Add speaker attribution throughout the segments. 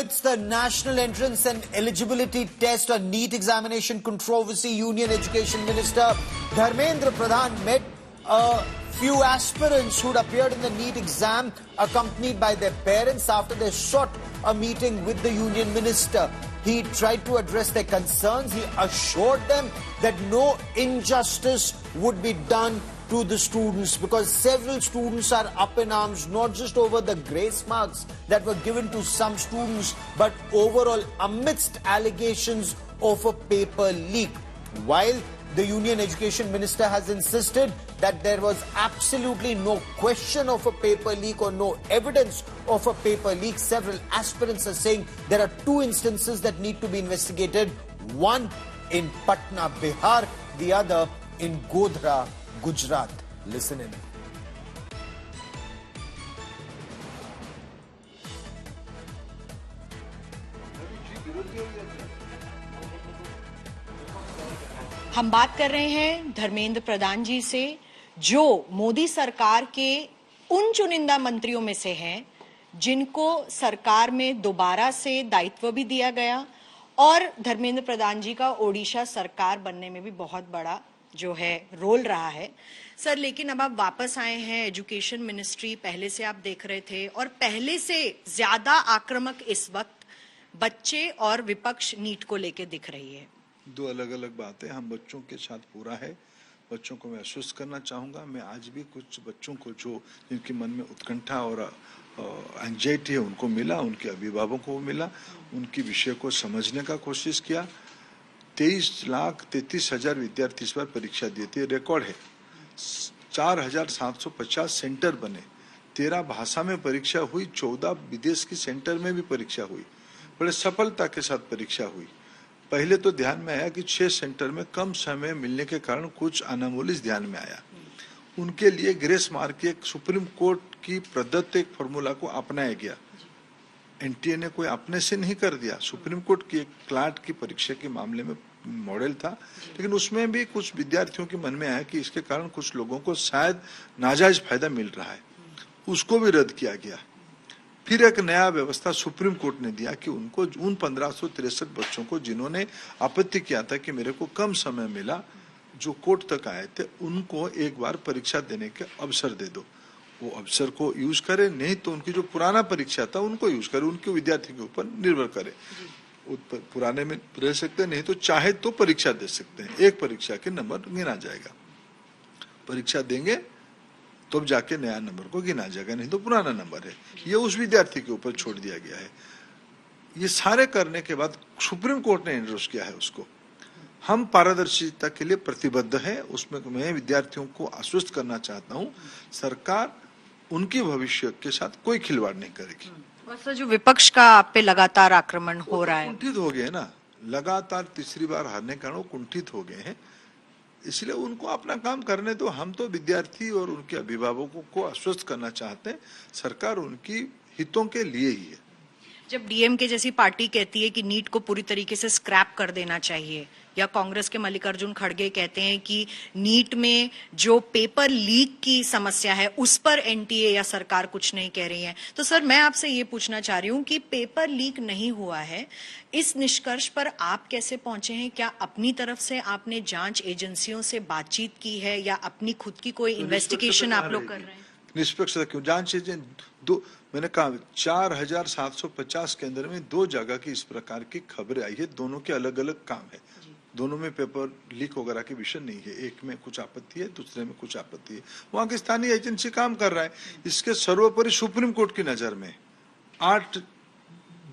Speaker 1: amidst the national entrance and eligibility test on NEET examination controversy, Union Education Minister Dharmendra Pradhan met a few aspirants who'd appeared in the NEET exam accompanied by their parents after they sought a meeting with the Union Minister. He tried to address their concerns. He assured them that no injustice would be done to the students, because several students are up in arms, not just over the grace marks that were given to some students, but overall amidst allegations of a paper leak. While the Union Education Minister has insisted that there was absolutely no question of a paper leak or no evidence of a paper leak, several aspirants are saying there are two instances that need to be investigated. One in Patna, Bihar, the other in Godhra, Gujarat. Listen in.
Speaker 2: हम बात कर रहे हैं धर्मेंद्र प्रधान जी से, जो मोदी सरकार के उन चुनिंदा मंत्रियों में से हैं जिनको सरकार में दोबारा से दायित्व भी दिया गया, और धर्मेंद्र प्रधान जी का ओडिशा सरकार बनने में भी बहुत बड़ा जो है रोल रहा है। सर, लेकिन अब आप वापस आए हैं, एजुकेशन मिनिस्ट्री पहले से आप देख रहे थे, और पहले से ज्यादा आक्रामक इस वक्त बच्चे और विपक्ष नीट को लेकर दिख रही है।
Speaker 3: दो अलग अलग बातें। हम बच्चों के साथ पूरा है, बच्चों को मैं आश्वस्त करना चाहूँगा। मैं आज भी कुछ बच्चों को जो जिनके मन में उत्कंठा और एंजाइटी है उनको मिला, उनके अभिभावकों को मिला, उनकी विषय को समझने का कोशिश किया। 23,33,000 विद्यार्थी इस बार परीक्षा दिए थे, रिकॉर्ड है। 4,750 सेंटर बने, 13 भाषा में परीक्षा हुई, 14 विदेश की सेंटर में भी परीक्षा हुई, बड़े सफलता के साथ परीक्षा हुई। पहले तो ध्यान में आया कि 6 सेंटर में कम समय मिलने के कारण कुछ अनामोलिस ध्यान में आया। उनके लिए ग्रेस मार्क की एक सुप्रीम कोर्ट की प्रदत्त एक फॉर्मूला को अपनाया गया। एनटीए ने कोई अपने से नहीं कर दिया, सुप्रीम कोर्ट की एक क्लार्क की परीक्षा के मामले में मॉडल था, लेकिन उसमें भी कुछ विद्यार्थियों के मन में आया कि इसके कारण कुछ लोगों को शायद नाजायज फायदा मिल रहा है, उसको भी रद्द किया गया। फिर एक नया व्यवस्था सुप्रीम कोर्ट ने दिया कि उनको उन 1563 बच्चों को जिन्होंने आपत्ति किया था कि मेरे को कम समय मिला, जो कोर्ट तक आए थे, उनको एक बार परीक्षा देने के अवसर दे दो। वो अवसर को यूज करे, नहीं तो उनकी जो पुराना परीक्षा था उनको यूज करे, उनके विद्यार्थी के ऊपर निर्भर करे। पुराने में रह सकते, नहीं तो चाहे तो परीक्षा दे सकते हैं। एक परीक्षा के नंबर गिना जाएगा, परीक्षा देंगे तब जाके नया नंबर को गिना जाएगा, नहीं तो पुराना नंबर है। ये उस विद्यार्थी के ऊपर छोड़ दिया गया है। ये सारे करने के बाद सुप्रीम कोर्ट ने एंडोर्स किया है उसको। हम पारदर्शिता के लिए प्रतिबद्ध है। उसमें मैं विद्यार्थियों को आश्वस्त करना चाहता हूँ, सरकार उनके भविष्य के साथ कोई खिलवाड़ नहीं करेगी।
Speaker 2: सर, जो विपक्ष का आप पे लगातार आक्रमण हो रहा है,
Speaker 3: कुंठित हो गए ना, लगातार तीसरी बार हारने के कारण वो कुंठित हो गए हैं, इसलिए उनको अपना काम करने दो। हम तो विद्यार्थी और उनके अभिभावकों को आश्वस्त करना चाहते हैं, सरकार उनकी हितों के लिए ही है।
Speaker 2: जब डीएमके जैसी पार्टी कहती है कि नीट को पूरी तरीके से स्क्रैप कर देना चाहिए, या कांग्रेस के मल्लिकार्जुन खड़गे कहते हैं कि नीट में जो पेपर लीक की समस्या है उस पर एनटीए या सरकार कुछ नहीं कह रही है, तो सर मैं आपसे ये पूछना चाह रही हूँ कि पेपर लीक नहीं हुआ है, इस निष्कर्ष पर आप कैसे पहुंचे हैं? क्या अपनी तरफ से आपने जांच एजेंसियों से बातचीत की है, या अपनी खुद की कोई इन्वेस्टिगेशन आप लोग कर रहे हैं?
Speaker 3: निष्पक्षता क्यों? जांच एजेंसी दो, मैंने कहा 4,750 के अंदर में 2 जगह की इस प्रकार की खबरें आई है, दोनों के अलग अलग काम है, दोनों में पेपर लीक वगैरह के विषय नहीं है। एक में कुछ आपत्ति है, दूसरे में कुछ आपत्ति है। वहां की स्थानीय एजेंसी काम कर रहा है। इसके सर्वोपरि सुप्रीम कोर्ट की नजर में 8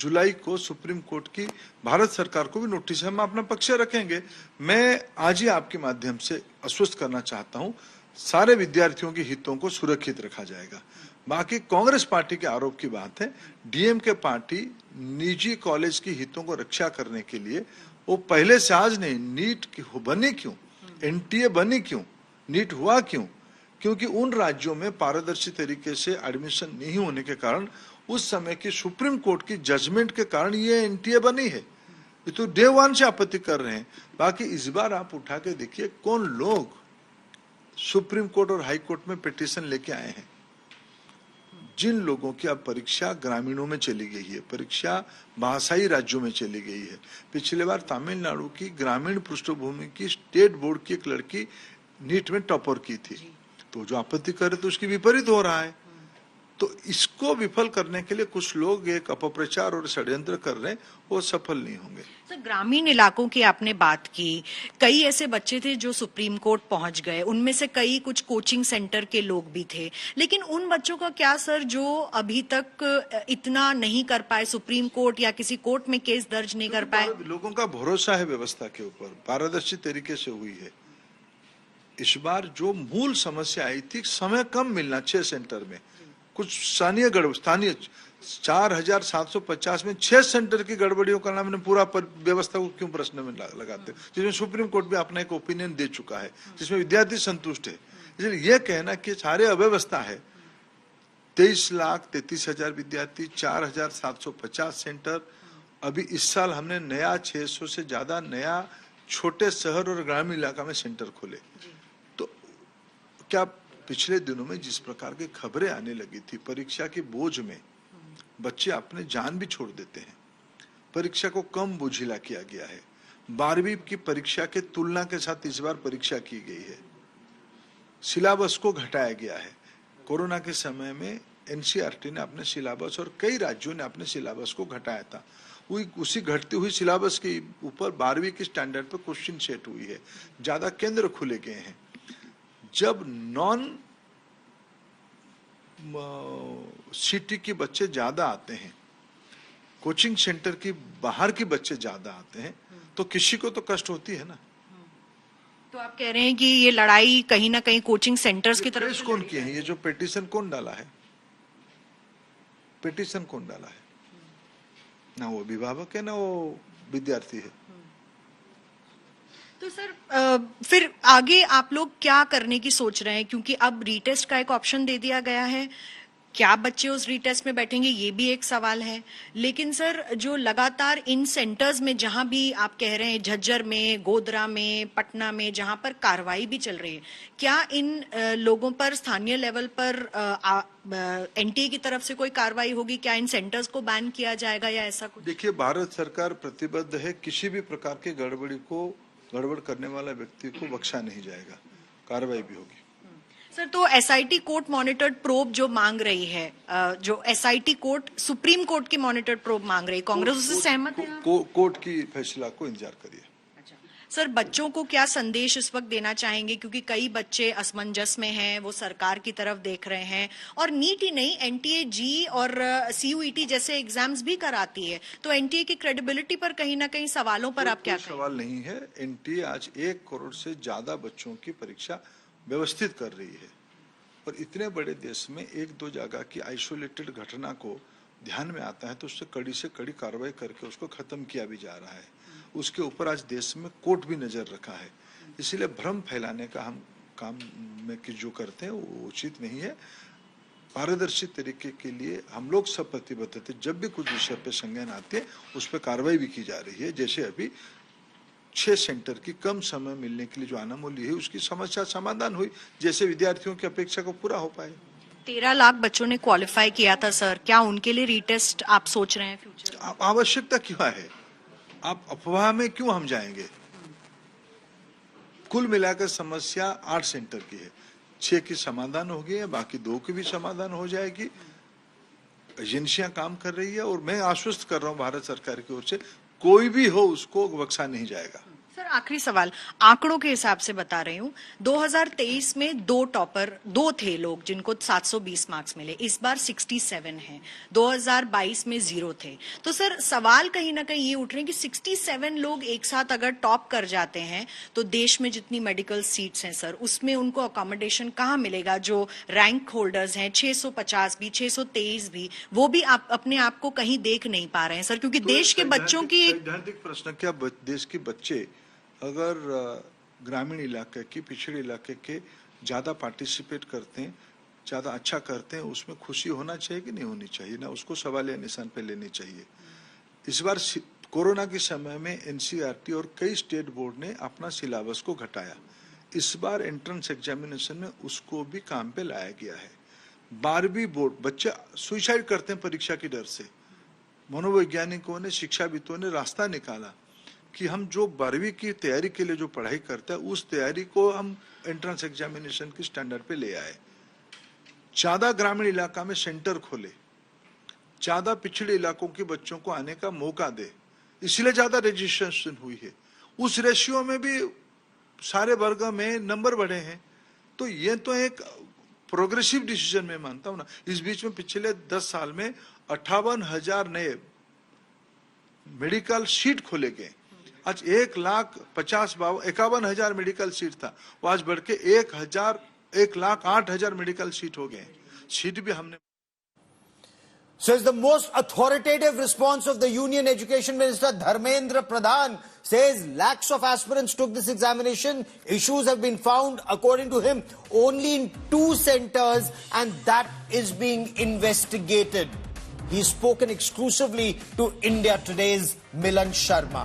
Speaker 3: जुलाई को सुप्रीम कोर्ट की भारत सरकार को भी नोटिस है, हम अपना पक्ष रखेंगे। मैं आज ही आपके माध्यम से आश्वस्त करना चाहता हूं, सारे विद्यार्थियों के हितों को सुरक्षित रखा जाएगा। बाकी कांग्रेस पार्टी के आरोप की बात है, डीएमके पार्टी निजी कॉलेज की हितों को रक्षा करने के लिए वो पहले से आज नहीं, नीट बनी क्यों, एनटीए बनी क्यों, नीट हुआ क्यों? क्योंकि उन राज्यों में पारदर्शी तरीके से एडमिशन नहीं होने के कारण, उस समय की सुप्रीम कोर्ट की जजमेंट के कारण ये एनटीए बनी है। ये तो डे 1 से आपत्ति कर रहे हैं। बाकी इस बार आप उठा के देखिए कौन लोग सुप्रीम कोर्ट और हाई कोर्ट में पिटीशन लेके आए हैं। जिन लोगों की अब परीक्षा ग्रामीणों में चली गई है, परीक्षा भाषाई राज्यों में चली गई है। पिछले बार तमिलनाडु की ग्रामीण पृष्ठभूमि की स्टेट बोर्ड की एक लड़की नीट में टॉपर की थी, तो जो आपत्ति कर रहे थे उसकी विपरीत हो रहा है। तो इसको विफल करने के लिए कुछ लोग एक अपप्रचार और षड्यंत्र कर रहे हैं, वो सफल नहीं होंगे।
Speaker 2: सर, ग्रामीण इलाकों की आपने बात की, कई ऐसे बच्चे थे जो सुप्रीम कोर्ट पहुंच गए, उनमें से कई कुछ कोचिंग सेंटर के लोग भी थे, लेकिन उन बच्चों का क्या सर जो अभी तक इतना नहीं कर पाए, सुप्रीम कोर्ट या किसी कोर्ट में केस दर्ज नहीं कर पाए?
Speaker 3: लोगों का भरोसा है व्यवस्था के ऊपर, पारदर्शी तरीके से हुई है। इस बार जो मूल समस्या आई थी, समय कम मिलना 6 सेंटर में, कुछ स्थानीय 4750 में 6 सेंटर की गड़बड़ियों का नाम, पूरा व्यवस्था को क्यों प्रश्न में लगाते, जिसमें सुप्रीम कोर्ट भी अपना एक ओपिनियन दे चुका है, जिसमें विद्यार्थी संतुष्ट है। इसलिए यह कहना कि सारे अव्यवस्था है, 23,33,000 विद्यार्थी, 4,750 सेंटर, अभी इस साल हमने नया 600 से ज्यादा नया छोटे शहर और ग्रामीण इलाका में सेंटर खोले। तो क्या पिछले दिनों में जिस प्रकार की खबरें आने लगी थी, परीक्षा के बोझ में बच्चे अपने जान भी छोड़ देते हैं, परीक्षा को कम बोझिला किया गया है। 12वीं की परीक्षा के तुलना के साथ इस बार परीक्षा की गई है, सिलेबस को घटाया गया है। कोरोना के समय में एनसीईआरटी ने अपने सिलेबस और कई राज्यों ने अपने सिलेबस को घटाया था, उसी घटती हुई सिलेबस के ऊपर 12वीं की स्टैंडर्ड पर क्वेश्चन सेट हुई है, ज्यादा केंद्र खुले गए हैं। जब नॉन सिटी के बच्चे ज्यादा आते हैं, कोचिंग सेंटर की बाहर के बच्चे ज्यादा आते हैं, तो किसी को तो कष्ट होती है ना।
Speaker 2: तो आप कह रहे हैं कि ये लड़ाई कहीं ना कहीं कोचिंग सेंटर्स की तरफ से
Speaker 3: कौन किए हैं? ये जो पिटीशन कौन डाला है, पिटीशन कौन डाला है? ना वो अभिभावक है ना वो विद्यार्थी है।
Speaker 2: तो सर फिर आगे आप लोग क्या करने की सोच रहे हैं, क्योंकि अब रीटेस्ट का एक ऑप्शन दे दिया गया है, क्या बच्चे उस रीटेस्ट में बैठेंगे ये भी एक सवाल है। लेकिन सर जो लगातार इन सेंटर्स में जहां भी आप कह रहे हैं, झज्जर में, गोधरा में, पटना में, जहां पर कार्रवाई भी चल रही है, क्या इन लोगों पर स्थानीय लेवल पर एनटीए की तरफ से कोई कार्रवाई होगी? क्या इन सेंटर्स को बैन किया जाएगा या ऐसा कुछ?
Speaker 3: देखिए, भारत सरकार प्रतिबद्ध है, किसी भी प्रकार की गड़बड़ करने वाला व्यक्ति को बख्शा नहीं जाएगा, कार्रवाई भी होगी।
Speaker 2: सर, तो एसआईटी कोर्ट मॉनिटर्ड प्रोब जो मांग रही है, जो एसआईटी कोर्ट सुप्रीम कोर्ट की मॉनिटर्ड प्रोब मांग रही है, कांग्रेस उससे सहमत है?
Speaker 3: कोर्ट की फैसला को इंतजार करिए।
Speaker 2: अच्छा सर, बच्चों को क्या संदेश इस वक्त देना चाहेंगे, क्योंकि कई बच्चे असमंजस में हैं, वो सरकार की तरफ देख रहे हैं, और नीट ही नहीं, एनटीए जी और सीयूईटी जैसे एग्जाम्स भी कराती है, तो एनटीए की क्रेडिबिलिटी पर कहीं ना कहीं सवालों पर आप क्या कहेंगे?
Speaker 3: सवाल नहीं है, एनटीए आज 1 करोड़ से ज्यादा बच्चों की परीक्षा व्यवस्थित कर रही है, और इतने बड़े देश में 1-2 जगह की आइसोलेटेड घटना को ध्यान में आता है तो उससे कड़ी से कड़ी कार्रवाई करके उसको खत्म किया भी जा रहा है। उसके ऊपर आज देश में कोर्ट भी नजर रखा है, इसलिए भ्रम फैलाने का हम काम में कि जो करते हैं वो उचित नहीं है। पारदर्शी तरीके के लिए हम लोग सब प्रतिबद्ध थे, जब भी कुछ विषय पे संज्ञान आते हैं उस पर कार्रवाई भी की जा रही है। जैसे अभी 6 सेंटर की कम समय मिलने के लिए जो अनामोली है उसकी समस्या समाधान हुई, जैसे विद्यार्थियों की अपेक्षा को पूरा हो पाए।
Speaker 2: 13 लाख बच्चों ने क्वालिफाई किया था सर, क्या उनके लिए रीटेस्ट आप सोच रहे हैं फ्यूचर?
Speaker 3: आवश्यकता क्यों है? आप अफवाह में क्यों हम जाएंगे? कुल मिलाकर समस्या 8 सेंटर की है, 6 की समाधान हो गई है, बाकी 2 की भी समाधान हो जाएगी। एजेंसियां काम कर रही है और मैं आश्वस्त कर रहा हूं भारत सरकार की ओर से, कोई भी हो उसको बख्शा नहीं जाएगा।
Speaker 2: सर, आखिरी सवाल, आंकड़ों के हिसाब से बता रही हूँ, 2023 में 2 थे लोग जिनको 720 मार्क्स मिले, इस बार 67 हैं, 2022 में 0 थे। तो सर सवाल कहीं ना कहीं ये उठ रहे हैं कि 67 लोग एक साथ अगर टॉप कर जाते हैं तो देश में जितनी मेडिकल सीट्स हैं सर, उसमें उनको अकोमोडेशन कहाँ मिलेगा? जो रैंक होल्डर्स हैं 650 भी, 623 भी, वो भी आप अपने आप को कहीं देख नहीं पा रहे हैं सर, क्योंकि देश के बच्चों की
Speaker 3: सैद्धांतिक प्रश्न, क्या देश के बच्चे अगर ग्रामीण इलाके की, पिछड़े इलाके के ज्यादा पार्टिसिपेट करते हैं, ज्यादा अच्छा करते हैं, उसमें खुशी होना चाहिए कि नहीं होनी चाहिए? ना उसको सवाल या निशान पे लेनी चाहिए। इस बार कोरोना के समय में एनसीईआरटी और कई स्टेट बोर्ड ने अपना सिलेबस को घटाया, इस बार एंट्रेंस एग्जामिनेशन में उसको भी काम पे लाया गया है। 12वीं बोर्ड बच्चे सुसाइड करते हैं परीक्षा की डर से। मनोवैज्ञानिकों ने, शिक्षाविदों ने रास्ता निकाला कि हम जो 12वीं की तैयारी के लिए जो पढ़ाई करते हैं उस तैयारी को हम एंट्रेंस एग्जामिनेशन की स्टैंडर्ड पे ले आए। ज्यादा ग्रामीण इलाका में सेंटर खोले, ज्यादा पिछड़े इलाकों के बच्चों को आने का मौका दे, इसलिए ज्यादा रजिस्ट्रेशन हुई है। उस रेशियो में भी सारे वर्ग में नंबर बढ़े हैं, तो ये तो एक प्रोग्रेसिव डिसीजन मैं मानता हूं ना। इस बीच में पिछले 10 साल में 58,000 नए मेडिकल सीट खोले गए। आज 1,51,000 मेडिकल सीट था, वो आज बढ़ के 1,08,000 मेडिकल सीट हो गए। सीट भी हमने
Speaker 1: So it's the most authoritative response of the Union Education Minister Dharmendra Pradhan says lakhs of aspirants took this examination. Issues have been found, according to him, only in 2 centers, and that is being investigated. He's spoken exclusively to India Today's Milan Sharma.